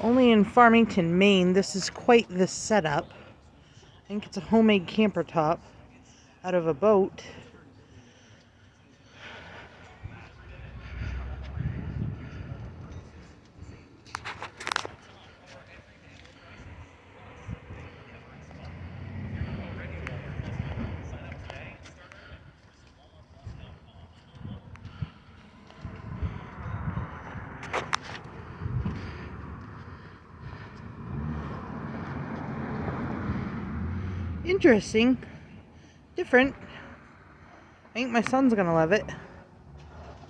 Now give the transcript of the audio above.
Only in Farmington, Maine. This is quite the setup. I think it's a homemade camper top out of a boat. Interesting. Different. I think my son's gonna love it.